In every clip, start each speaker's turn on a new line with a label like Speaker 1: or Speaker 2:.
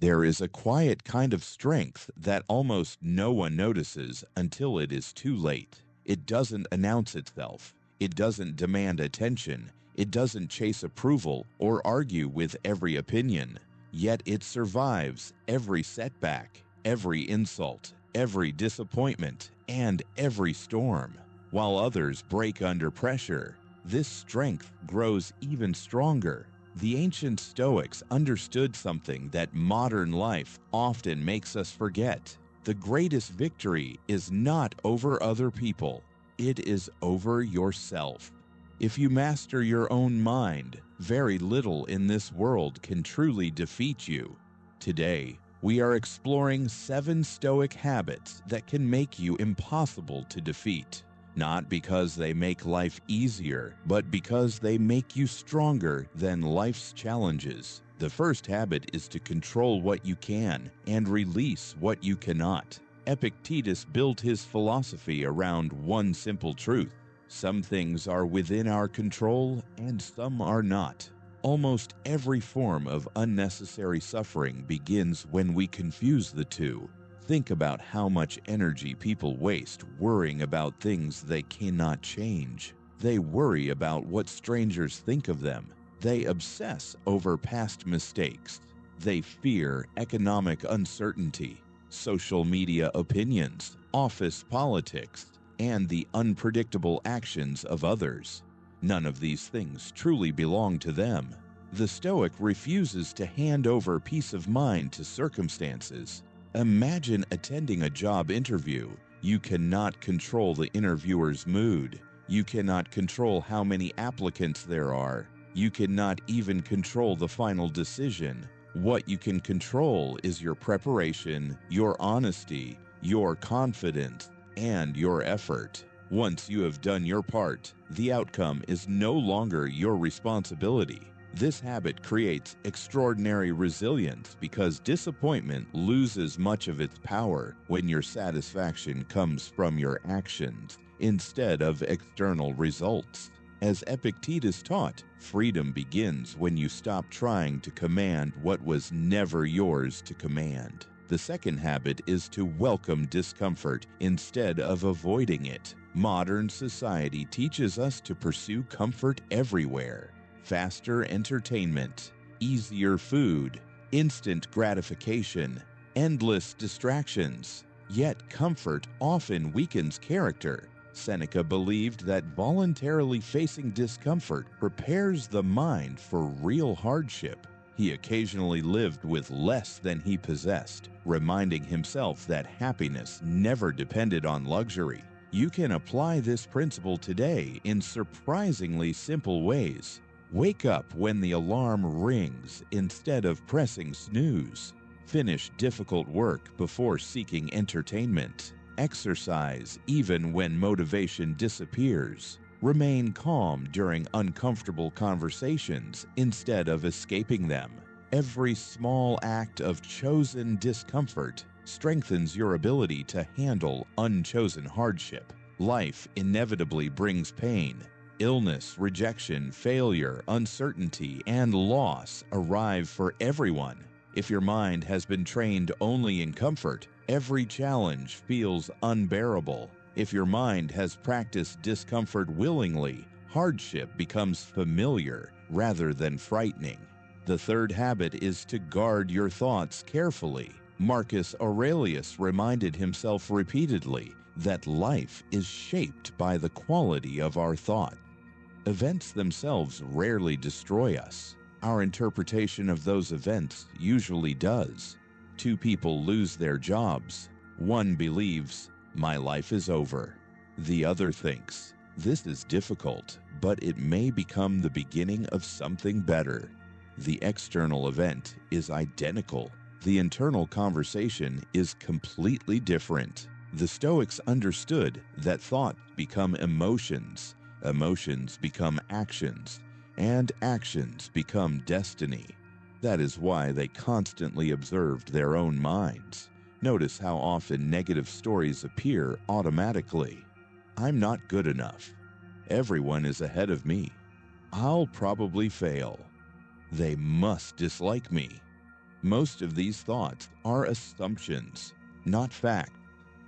Speaker 1: There is a quiet kind of strength that almost no one notices until it is too late. It doesn't announce itself. It doesn't demand attention. It doesn't chase approval or argue with every opinion. Yet it survives every setback, every insult, every disappointment, and every storm. While others break under pressure, this strength grows even stronger. The ancient Stoics understood something that modern life often makes us forget. The greatest victory is not over other people. It is over yourself. If you master your own mind, very little in this world can truly defeat you. Today, we are exploring 7 Stoic habits that can make you impossible to defeat. Not because they make life easier, but because they make you stronger than life's challenges. The first habit is to control what you can and release what you cannot. Epictetus built his philosophy around one simple truth. Some things are within our control and some are not. Almost every form of unnecessary suffering begins when we confuse the two. Think about how much energy people waste worrying about things they cannot change. They worry about what strangers think of them. They obsess over past mistakes. They fear economic uncertainty, social media opinions, office politics, and the unpredictable actions of others. None of these things truly belong to them. The Stoic refuses to hand over peace of mind to circumstances. Imagine attending a job interview. You cannot control the interviewer's mood. You cannot control how many applicants there are. You cannot even control the final decision. What you can control is your preparation, your honesty, your confidence, and your effort. Once you have done your part, the outcome is no longer your responsibility. This habit creates extraordinary resilience because disappointment loses much of its power when your satisfaction comes from your actions instead of external results. As Epictetus taught, freedom begins when you stop trying to command what was never yours to command. The second habit is to welcome discomfort instead of avoiding it. Modern society teaches us to pursue comfort everywhere. Faster entertainment, easier food, instant gratification, endless distractions. Yet comfort often weakens character. Seneca believed that voluntarily facing discomfort prepares the mind for real hardship. He occasionally lived with less than he possessed, reminding himself that happiness never depended on luxury. You can apply this principle today in surprisingly simple ways. Wake up when the alarm rings instead of pressing snooze. Finish difficult work before seeking entertainment. Exercise even when motivation disappears. Remain calm during uncomfortable conversations instead of escaping them. Every small act of chosen discomfort strengthens your ability to handle unchosen hardship. Life inevitably brings pain. Illness, rejection, failure, uncertainty, and loss arrive for everyone. If your mind has been trained only in comfort, every challenge feels unbearable. If your mind has practiced discomfort willingly, hardship becomes familiar rather than frightening. The third habit is to guard your thoughts carefully. Marcus Aurelius reminded himself repeatedly that life is shaped by the quality of our thought. Events themselves rarely destroy us. Our interpretation of those events usually does. 2 people lose their jobs. One believes, "My life is over." The other thinks, "This is difficult, but it may become the beginning of something better." The external event is identical. The internal conversation is completely different. The Stoics understood that thoughts become emotions, emotions become actions, and actions become destiny. That is why they constantly observed their own minds. Notice how often negative stories appear automatically. "I'm not good enough. Everyone is ahead of me. I'll probably fail. They must dislike me. Most of these thoughts are assumptions, not fact.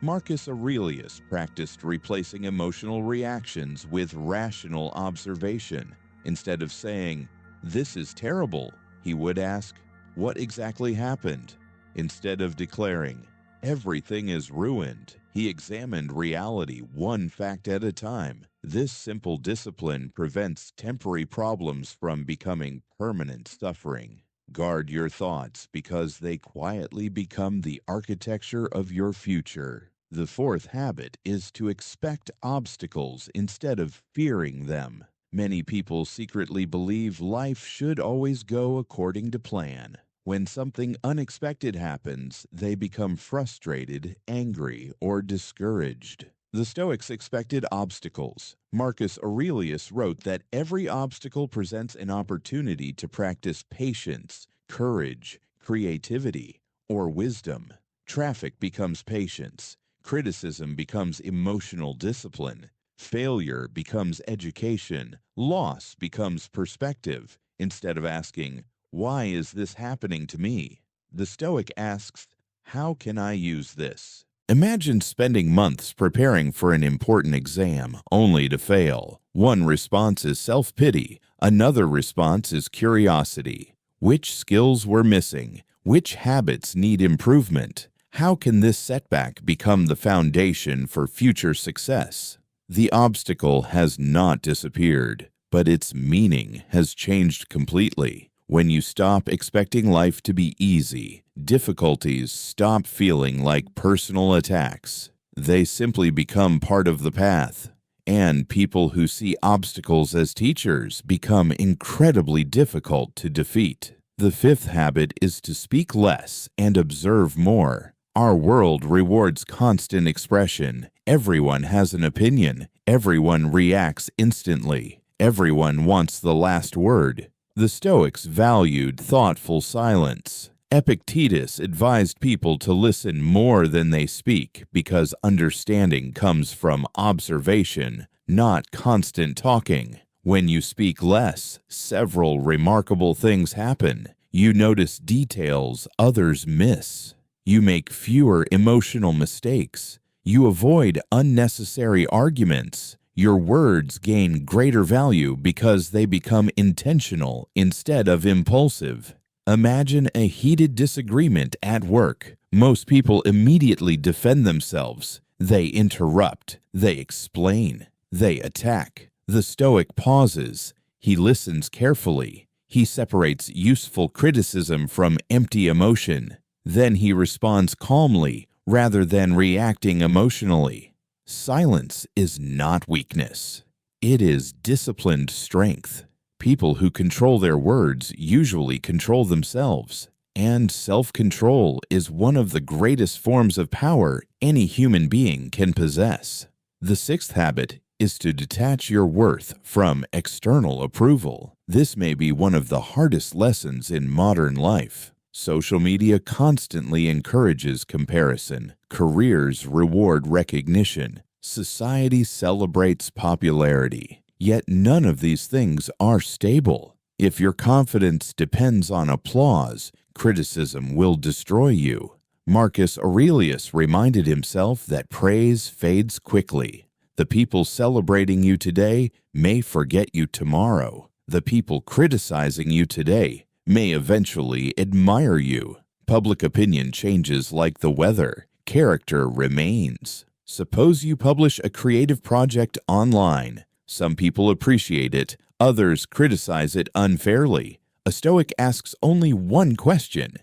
Speaker 1: Marcus Aurelius practiced replacing emotional reactions with rational observation. Instead of saying, "This is terrible," he would ask, "What exactly happened?" Instead of declaring, "Everything is ruined," he examined reality one fact at a time. This simple discipline prevents temporary problems from becoming permanent suffering. Guard your thoughts because they quietly become the architecture of your future. The fourth habit is to expect obstacles instead of fearing them. Many people secretly believe life should always go according to plan. When something unexpected happens, they become frustrated, angry, or discouraged. The Stoics expected obstacles. Marcus Aurelius wrote that every obstacle presents an opportunity to practice patience, courage, creativity, or wisdom. Traffic becomes patience. Criticism becomes emotional discipline. Failure becomes education. Loss becomes perspective. Instead of asking, "Why is this happening to me?" the Stoic asks, "How can I use this?" Imagine spending months preparing for an important exam only to fail. One response is self-pity, another response is curiosity. Which skills were missing? Which habits need improvement? How can this setback become the foundation for future success? The obstacle has not disappeared, but its meaning has changed completely. When you stop expecting life to be easy, difficulties stop feeling like personal attacks. They simply become part of the path. And people who see obstacles as teachers become incredibly difficult to defeat. The fifth habit is to speak less and observe more. Our world rewards constant expression. Everyone has an opinion. Everyone reacts instantly. Everyone wants the last word. The Stoics valued thoughtful silence. Epictetus advised people to listen more than they speak because understanding comes from observation, not constant talking. When you speak less, several remarkable things happen. You notice details others miss. You make fewer emotional mistakes. You avoid unnecessary arguments. Your words gain greater value because they become intentional instead of impulsive. Imagine a heated disagreement at work. Most people immediately defend themselves. They interrupt. They explain. They attack. The Stoic pauses. He listens carefully. He separates useful criticism from empty emotion. Then he responds calmly rather than reacting emotionally. Silence is not weakness. It is disciplined strength. People who control their words usually control themselves, and self-control is one of the greatest forms of power any human being can possess. The sixth habit is to detach your worth from external approval. This may be one of the hardest lessons in modern life. Social media constantly encourages comparison. Careers reward recognition. Society celebrates popularity. Yet none of these things are stable. If your confidence depends on applause, criticism will destroy you. Marcus Aurelius reminded himself that praise fades quickly. The people celebrating you today may forget you tomorrow. The people criticizing you today may eventually admire you. Public opinion changes like the weather. Character remains. Suppose you publish a creative project online. Some people appreciate it, others criticize it unfairly. A Stoic asks only one question: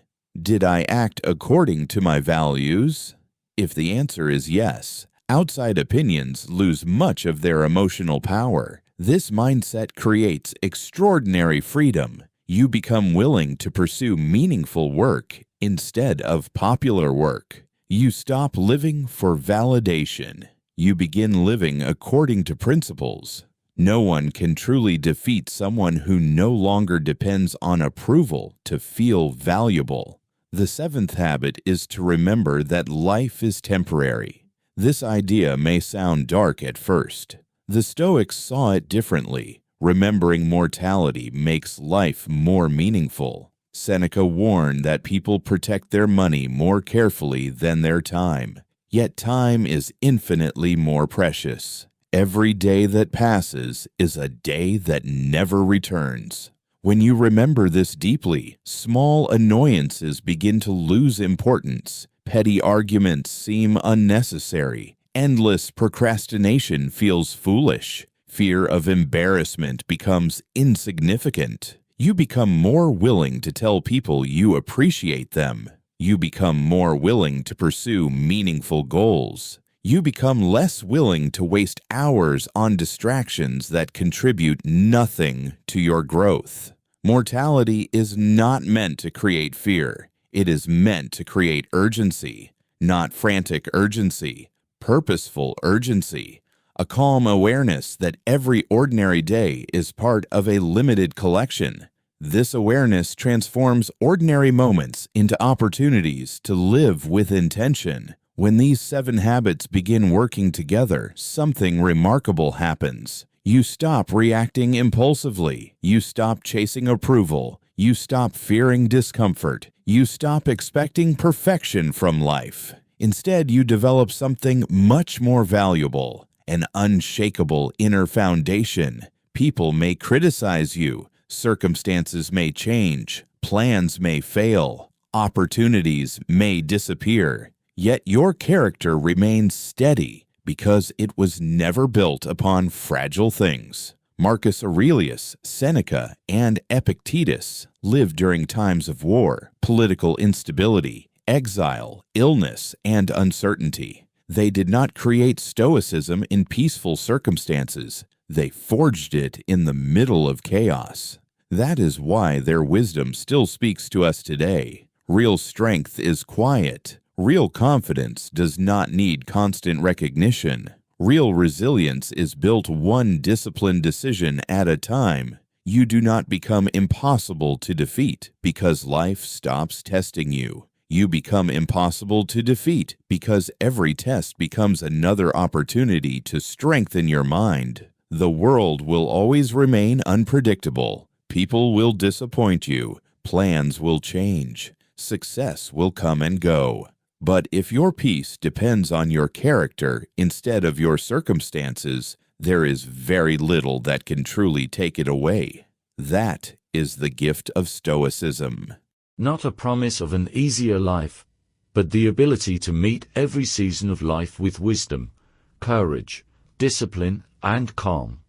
Speaker 1: did I act according to my values? If the answer is yes, outside opinions lose much of their emotional power. This mindset creates extraordinary freedom. You become willing to pursue meaningful work instead of popular work. You stop living for validation. You begin living according to principles. No one can truly defeat someone who no longer depends on approval to feel valuable. The seventh habit is to remember that life is temporary. This idea may sound dark at first. The Stoics saw it differently. Remembering mortality makes life more meaningful. Seneca warned that people protect their money more carefully than their time. Yet time is infinitely more precious. Every day that passes is a day that never returns. When you remember this deeply, small annoyances begin to lose importance. Petty arguments seem unnecessary. Endless procrastination feels foolish. Fear of embarrassment becomes insignificant. You become more willing to tell people you appreciate them. You become more willing to pursue meaningful goals. You become less willing to waste hours on distractions that contribute nothing to your growth. Mortality is not meant to create fear. It is meant to create urgency, not frantic urgency, purposeful urgency, a calm awareness that every ordinary day is part of a limited collection. This awareness transforms ordinary moments into opportunities to live with intention. When these 7 habits begin working together, something remarkable happens. You stop reacting impulsively. You stop chasing approval. You stop fearing discomfort. You stop expecting perfection from life. Instead, you develop something much more valuable, an unshakable inner foundation. People may criticize you. Circumstances may change, plans may fail, opportunities may disappear, yet your character remains steady because it was never built upon fragile things. Marcus Aurelius, Seneca, and Epictetus lived during times of war, political instability, exile, illness, and uncertainty. They did not create Stoicism in peaceful circumstances. They forged it in the middle of chaos. That is why their wisdom still speaks to us today. Real strength is quiet. Real confidence does not need constant recognition. Real resilience is built one disciplined decision at a time. You do not become impossible to defeat because life stops testing you. You become impossible to defeat because every test becomes another opportunity to strengthen your mind. The world will always remain unpredictable. People will disappoint you. Plans will change. Success will come and go. But if your peace depends on your character instead of your circumstances, there is very little that can truly take it away. That is the gift of Stoicism.
Speaker 2: Not a promise of an easier life, but the ability to meet every season of life with wisdom, courage, discipline, and calm.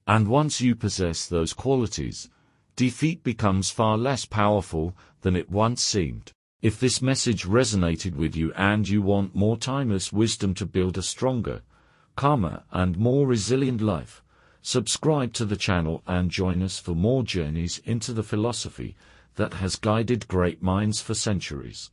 Speaker 2: And once you possess those qualities, defeat becomes far less powerful than it once seemed. If this message resonated with you and you want more timeless wisdom to build a stronger, calmer, and more resilient life, subscribe to the channel and join us for more journeys into the philosophy that has guided great minds for centuries.